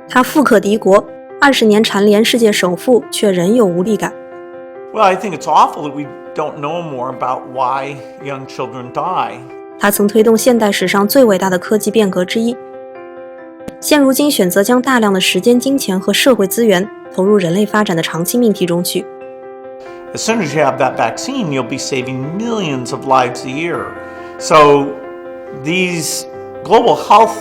他富可敌国，20年蝉联世界首富，却仍有无力感。Well, I think it's awful that we don't know more about why young children die. 他曾推动现代史上最伟大的科技变革之一，现如今选择将大量的时间、金钱和社会资源投入人类发展的长期命题中去。As soon as you have that vaccine, you'll be saving millions of lives a year. So these global health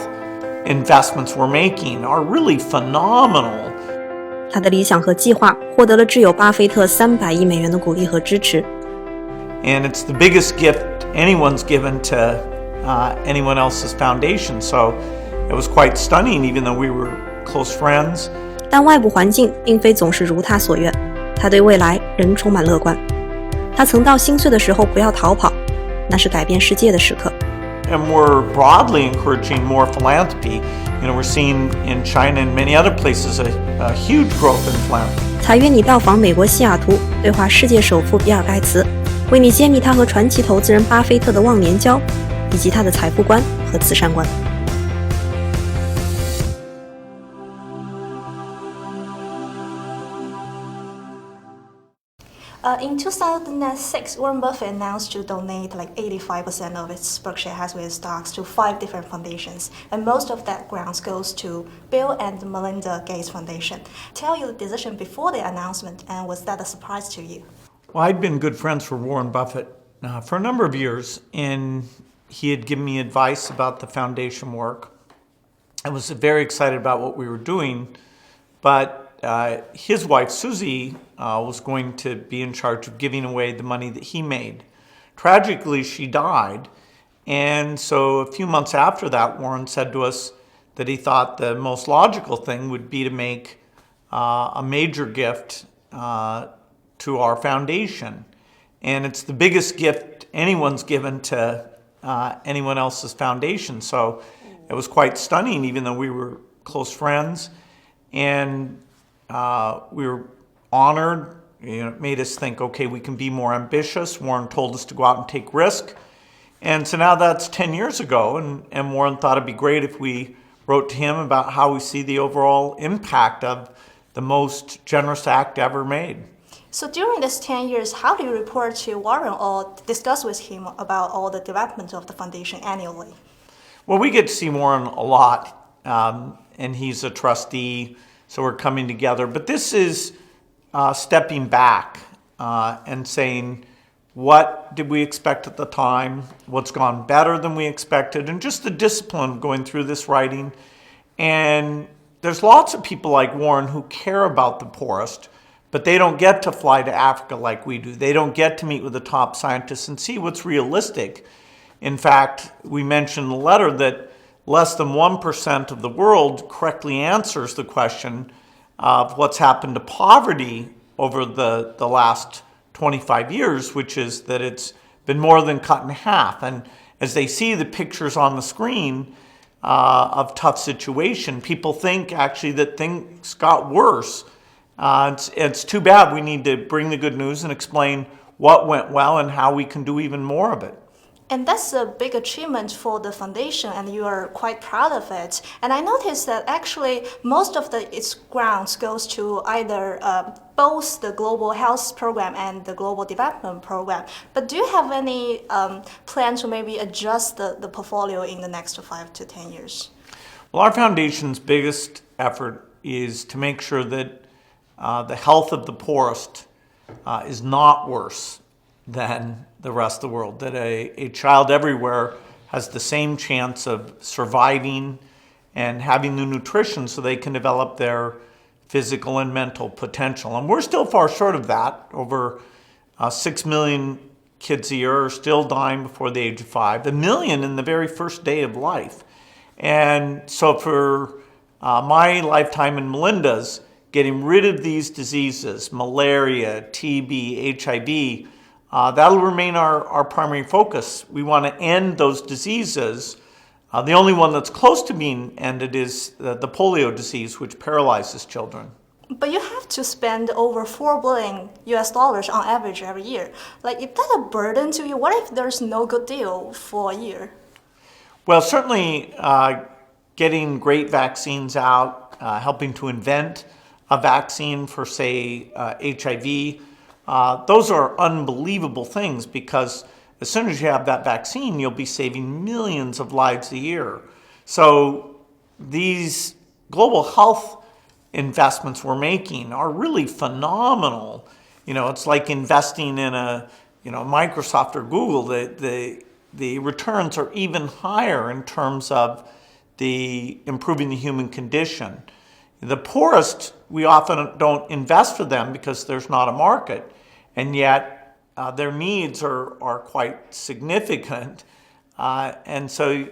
investments we're making are really phenomenal. 他的理想和计划获得了挚友巴菲特300亿美元的鼓励和支持。And it's the biggest gift anyone's given to anyone else's foundation. So it was quite stunning, even though we were close friends. 但外部环境并非总是如他所愿，他对未来仍充满乐观。他曾到心碎的时候不要逃跑，那是改变世界的时刻。And we're broadly encouraging more philanthropy. We're seeing in China and many other places a huge growth in philanthropy. 才约你到访美国西雅图，对话世界首富比尔盖茨，为你揭秘他和传奇投资人巴菲特的忘年交，以及他的财富观和慈善观。In 2006, Warren Buffett announced to donate like 85% of its Berkshire Hathaway stocks to 5 different foundations, and most of that grants goes to Bill and Melinda Gates Foundation. Tell you the decision before the announcement, and was that a surprise to you? Well, I'd been good friends with Warren Buffett for a number of years, and he had given me advice about the foundation work. I was very excited about what we were doing, but his wife, Susie, was going to be in charge of giving away the money that he made. Tragically, she died. And so a few months after that, Warren said to us that he thought the most logical thing would be to make a major gift to our foundation. And it's the biggest gift anyone's given to anyone else's foundation. So it was quite stunning, even though we were close friends. And we were honored. It made us think, okay, we can be more ambitious. Warren told us to go out and take risk. And so now that's 10 years ago, and Warren thought it'd be great if we wrote to him about how we see the overall impact of the most generous act ever made. So during this 10 years, how do you report to Warren or discuss with him about all the development of the foundation annually? Well, we get to see Warren a lot, and he's a trustee, so we're coming together. But this is stepping back and saying, what did we expect at the time? What's gone better than we expected? And just the discipline of going through this writing. And there's lots of people like Warren who care about the poorest, but they don't get to fly to Africa like we do. They don't get to meet with the top scientists and see what's realistic. In fact, we mentioned in the letter that less than 1% of the world correctly answers the question of what's happened to poverty over the last 25 years, which is that it's been more than cut in half. And as they see the pictures on the screen of tough situation, people think actually that things got worse. It's too bad. We need to bring the good news and explain what went well and how we can do even more of it. And that's a big achievement for the foundation, and you are quite proud of it. And I noticed that actually most of its grants goes to either both the global health program and the global development program. But do you have any plan to maybe adjust the portfolio in the next 5 to 10 years? Well, our foundation's biggest effort is to make sure that the health of the poorest is not worse than the rest of the world, that a child everywhere has the same chance of surviving and having the nutrition so they can develop their physical and mental potential. And we're still far short of that. Over 6 million kids a year are still dying before the age of 5, 1 million in the very first day of life. And so for my lifetime and Melinda's, getting rid of these diseases, malaria, TB, HIV, that'll remain our primary focus. We want to end those diseases. The only one that's close to being ended is the polio disease, which paralyzes children. But you have to spend over $4 billion on average every year. Like, is that a burden to you? What if there's no good deal for a year? Well, certainly getting great vaccines out helping to invent a vaccine for, say, HIV. Those are unbelievable things because as soon as you have that vaccine, you'll be saving millions of lives a year. So these global health investments we're making are really phenomenal. It's like investing in a Microsoft or Google. The returns are even higher in terms of the improving the human condition. The poorest, we often don't invest for them because there's not a market, and yet their needs are quite significant. And so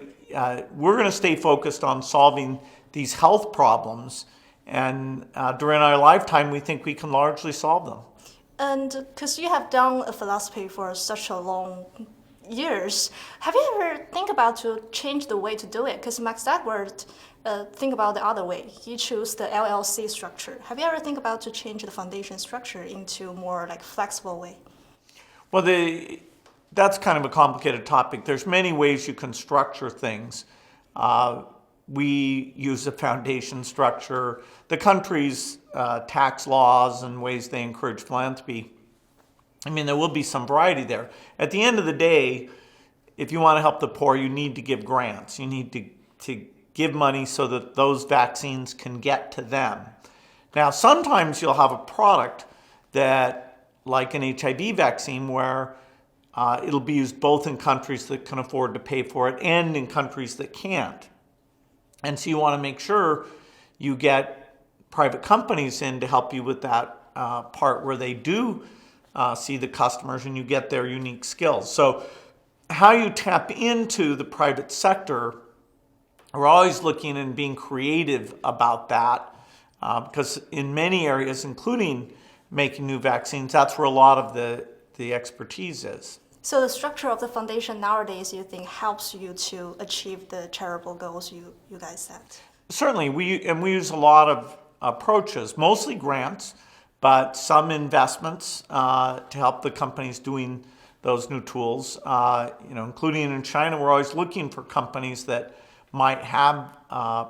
we're going to stay focused on solving these health problems, and during our lifetime, we think we can largely solve them. And because you have done a philosophy for such a long years, have you ever think about to change the way to do it? Because Max Edward think about the other way. He chose the LLC structure. Have you ever think about to change the foundation structure into more like flexible way? Well, that's kind of a complicated topic. There's many ways you can structure things. We use a foundation structure. The country's tax laws and ways they encourage philanthropy, there will be some variety there. At the end of the day, if you want to help the poor, you need to give grants. You need to give money so that those vaccines can get to them. Now, sometimes you'll have a product that, like an HIV vaccine, where it'll be used both in countries that can afford to pay for it and in countries that can't. And so you want to make sure you get private companies in to help you with that part where they do see the customers and you get their unique skills. So how you tap into the private sector, we're always looking and being creative about that because in many areas, including making new vaccines, that's where a lot of the expertise is. So the structure of the foundation nowadays, you think, helps you to achieve the charitable goals you guys set? Certainly, we use a lot of approaches, mostly grants, but some investments to help the companies doing those new tools. Including in China, we're always looking for companies that might have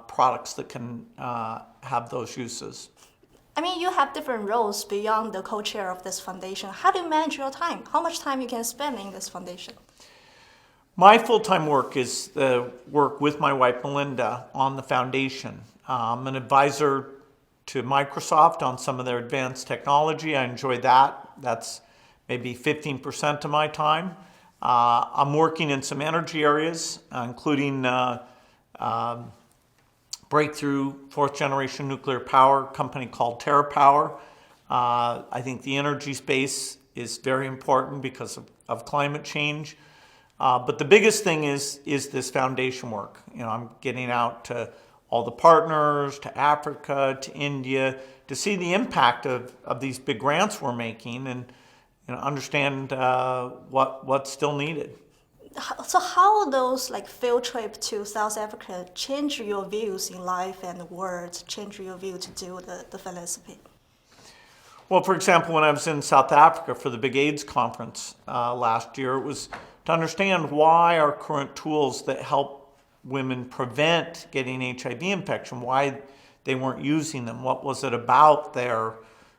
products that can have those uses. You have different roles beyond the co-chair of this foundation. How do you manage your time? How much time you can spend in this foundation? My full-time work is the work with my wife, Melinda, on the foundation. I'm an advisor to Microsoft on some of their advanced technology. I enjoy that. That's maybe 15% of my time. I'm working in some energy areas, including breakthrough fourth-generation nuclear power company called TerraPower. I think the energy space is very important because of climate change. But the biggest thing is this foundation work. I'm getting out to all the partners, to Africa, to India, to see the impact of these big grants we're making and understand what's still needed. So how those field trip to South Africa change your views in life and the world, change your view to do the philanthropy? Well, for example, when I was in South Africa for the big AIDS conference last year, it was to understand why our current tools that help women prevent getting HIV infection, why they weren't using them. What was it about their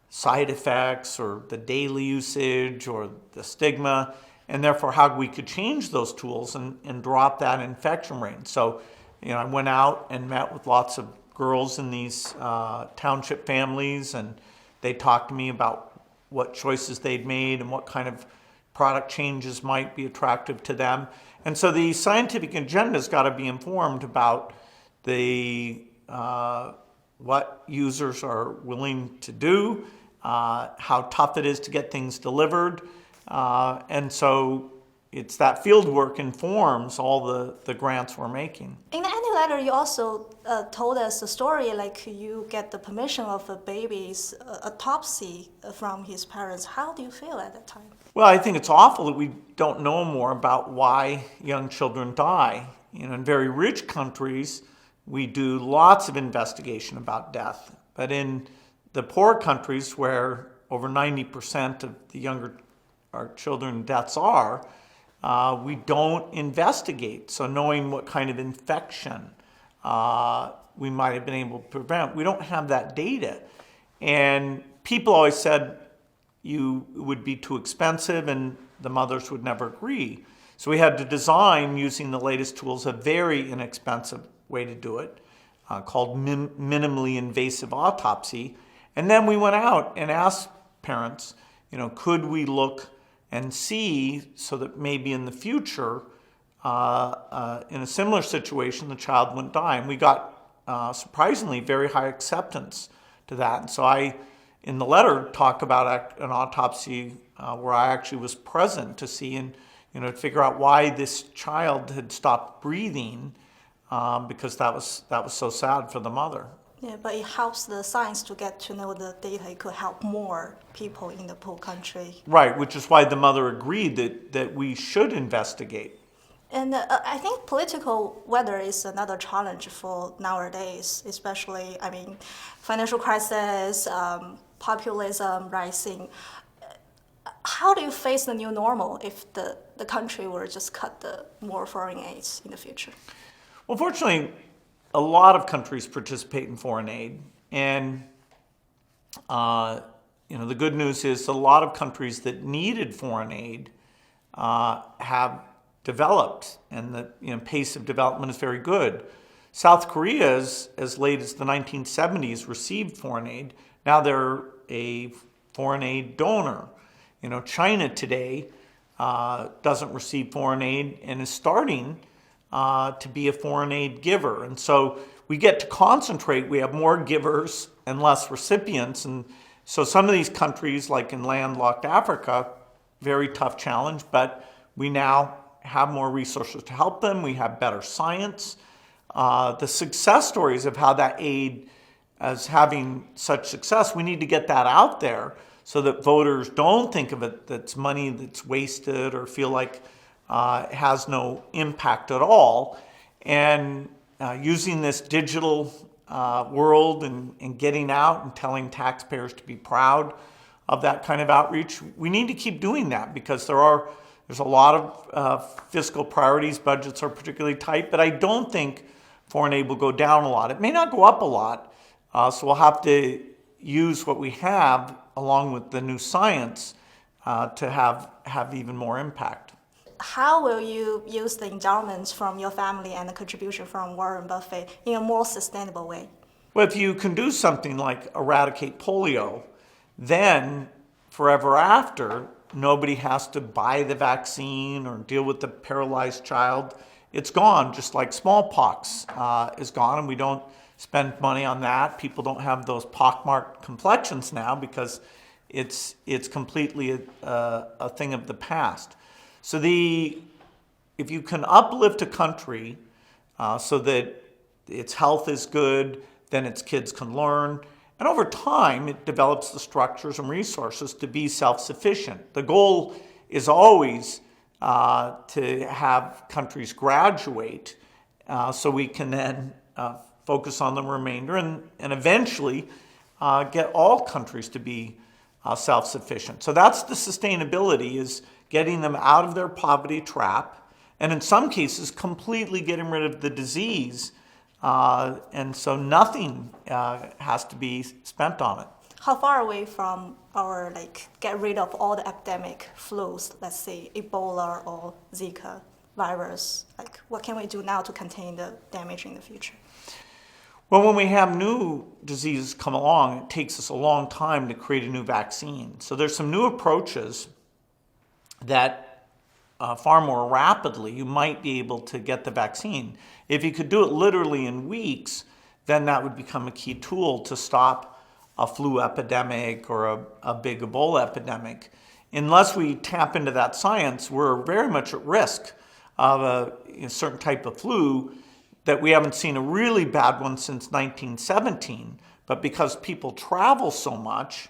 side effects or the daily usage or the stigma? And therefore how we could change those tools and drop that infection rate. So, I went out and met with lots of girls in these township families, and they talked to me about what choices they'd made and what kind of product changes might be attractive to them. And so the scientific agenda's got to be informed about what users are willing to do, how tough it is to get things delivered. And so it's that field work informs all the grants we're making. In the ending letter, you also told us a story you get the permission of a baby's autopsy from his parents. How do you feel at that time? Well, I think it's awful that we don't know more about why young children die. In very rich countries, we do lots of investigation about death. But in the poor countries where over 90% of the younger our children deaths are, we don't investigate. So knowing what kind of infection we might have been able to prevent. We don't have that data. And people always said it would be too expensive and the mothers would never agree. So we had to design, using the latest tools, a very inexpensive way to do it, called minimally invasive autopsy. And then we went out and asked parents, could we look and see so that maybe in the future, in a similar situation, the child wouldn't die. And we got, surprisingly, very high acceptance to that. And so I, in the letter, talk about an autopsy where I actually was present to see and to figure out why this child had stopped breathing, because that was so sad for the mother. Yeah, but it helps the science to get to know the data. It could help more people in the poor country. Right, which is why the mother agreed that we should investigate. And I think political weather is another challenge for nowadays, especially, financial crisis, populism rising. How do you face the new normal if the country were just cut more foreign aids in the future? Well, fortunately, a lot of countries participate in foreign aid. And, the good news is a lot of countries that needed foreign aid have developed, and the pace of development is very good. South Korea, as late as the 1970s, received foreign aid. Now they're a foreign aid donor. China today doesn't receive foreign aid and is starting to be a foreign aid giver. And so we get to concentrate. We have more givers and less recipients. And so some of these countries, like in landlocked Africa, very tough challenge, but we now have more resources to help them. We have better science. The success stories of how that aid is having such success, we need to get that out there so that voters don't think of it that's money that's wasted or feel like it has no impact at all. And using this digital world and getting out and telling taxpayers to be proud of that kind of outreach, we need to keep doing that because there's a lot of fiscal priorities. Budgets are particularly tight, but I don't think foreign aid will go down a lot. It may not go up a lot, so we'll have to use what we have along with the new science to have even more impact. How will you use the endowments from your family and the contribution from Warren Buffett in a more sustainable way? Well, if you can do something like eradicate polio, then forever after, nobody has to buy the vaccine or deal with the paralyzed child. It's gone, just like smallpox is gone, and we don't spend money on that. People don't have those pockmarked complexions now because it's completely a thing of the past. So if you can uplift a country so that its health is good, then its kids can learn. And over time, it develops the structures and resources to be self-sufficient. The goal is always to have countries graduate so we can then focus on the remainder and eventually get all countries to be self-sufficient. So that's the sustainability, is getting them out of their poverty trap, and in some cases completely getting rid of the disease. And so nothing has to be spent on it. How far away from our get rid of all the epidemic flus, let's say Ebola or Zika virus? What can we do now to contain the damage in the future? Well, when we have new diseases come along, it takes us a long time to create a new vaccine. So there's some new approaches that far more rapidly you might be able to get the vaccine. If you could do it literally in weeks, then that would become a key tool to stop a flu epidemic or a big Ebola epidemic. Unless we tap into that science, we're very much at risk of a certain type of flu that we haven't seen a really bad one since 1917. But because people travel so much,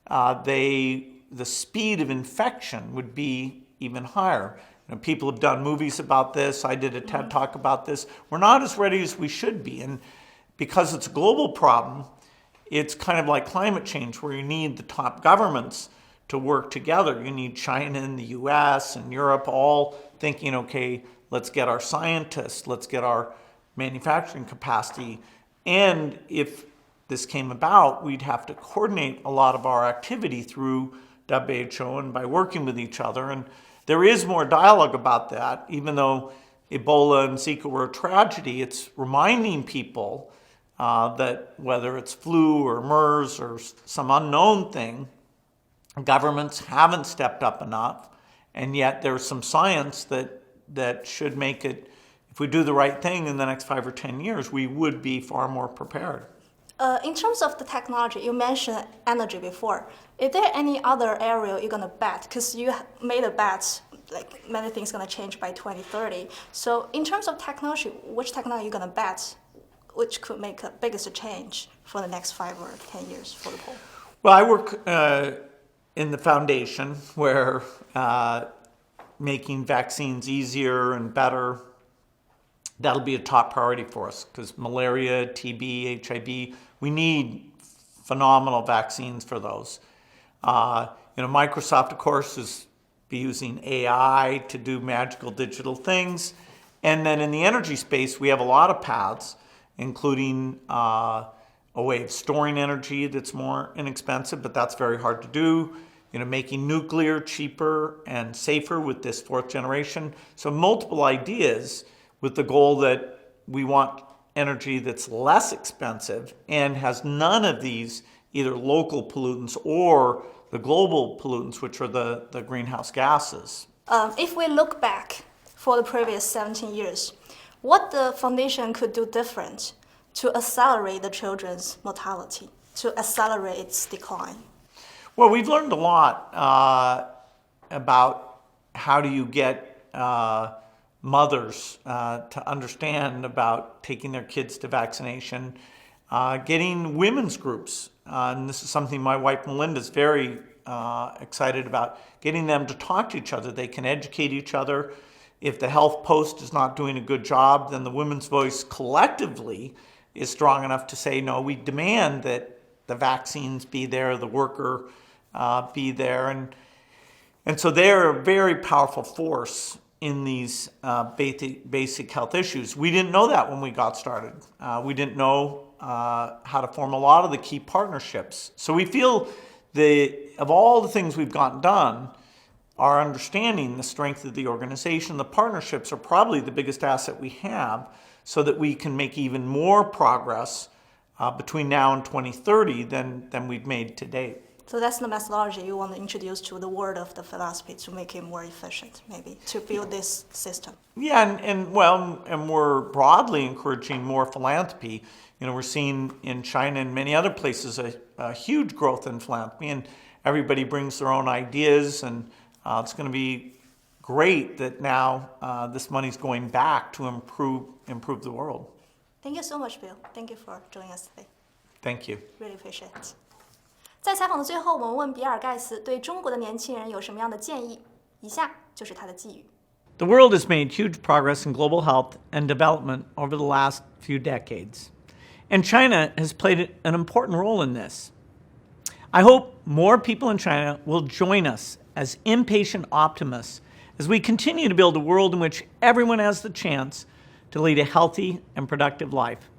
the speed of infection would be even higher. People have done movies about this. I did a TED Talk about this. We're not as ready as we should be. And because it's a global problem, it's kind of like climate change, where you need the top governments to work together. You need China and the US and Europe all thinking, okay, let's get our scientists, let's get our manufacturing capacity. And if this came about, we'd have to coordinate a lot of our activity through WHO and by working with each other. And there is more dialogue about that, even though Ebola and Zika were a tragedy. It's reminding people that whether it's flu or MERS or some unknown thing, governments haven't stepped up enough. And yet there's some science that should make it, if we do the right thing in the next 5 or 10 years, we would be far more prepared. In terms of the technology, you mentioned energy before. Is there any other area you're going to bet? Because you made a bet, like many things going to change by 2030. So in terms of technology, which technology are you going to bet which could make the biggest change for the next 5 or 10 years for the poll? Well, I work in the foundation where making vaccines easier and better, that'll be a top priority for us, because malaria, TB, HIV, we need phenomenal vaccines for those. Microsoft, of course, is using AI to do magical digital things. And then in the energy space, we have a lot of paths, including a way of storing energy that's more inexpensive, but that's very hard to do. Making nuclear cheaper and safer with this 4th generation. So multiple ideas with the goal that we want energy that's less expensive and has none of these either local pollutants or the global pollutants, which are the greenhouse gases. If we look back for the previous 17 years, what the foundation could do different to accelerate the children's mortality, to accelerate its decline? Well, we've learned a lot about how do you get mothers to understand about taking their kids to vaccination, getting women's groups, and this is something my wife Melinda is very excited about, getting them to talk to each other. They can educate each other. If the Health Post is not doing a good job, then the women's voice collectively is strong enough to say, no, we demand that the vaccines be there, the worker be there. And so they're a very powerful force in these basic health issues. We didn't know that when we got started. We didn't know how to form a lot of the key partnerships. So we feel of all the things we've gotten done, our understanding, the strength of the organization, the partnerships are probably the biggest asset we have, so that we can make even more progress between now and 2030 than we've made to date. So that's the methodology you want to introduce to the world of the philosophy to make it more efficient, maybe, to build this system. Yeah, and we're broadly encouraging more philanthropy. We're seeing in China and many other places a huge growth in philanthropy, and everybody brings their own ideas, and it's going to be great that now this money's going back to improve the world. Thank you so much, Bill. Thank you for joining us today. Thank you. Really appreciate it. 在采访的最后，我们问比尔盖茨对中国的年轻人有什么样的建议？以下就是他的寄语。The world has made huge progress in global health and development over the last few decades, and China has played an important role in this. I hope more people in China will join us as impatient optimists as we continue to build a world in which everyone has the chance to lead a healthy and productive life.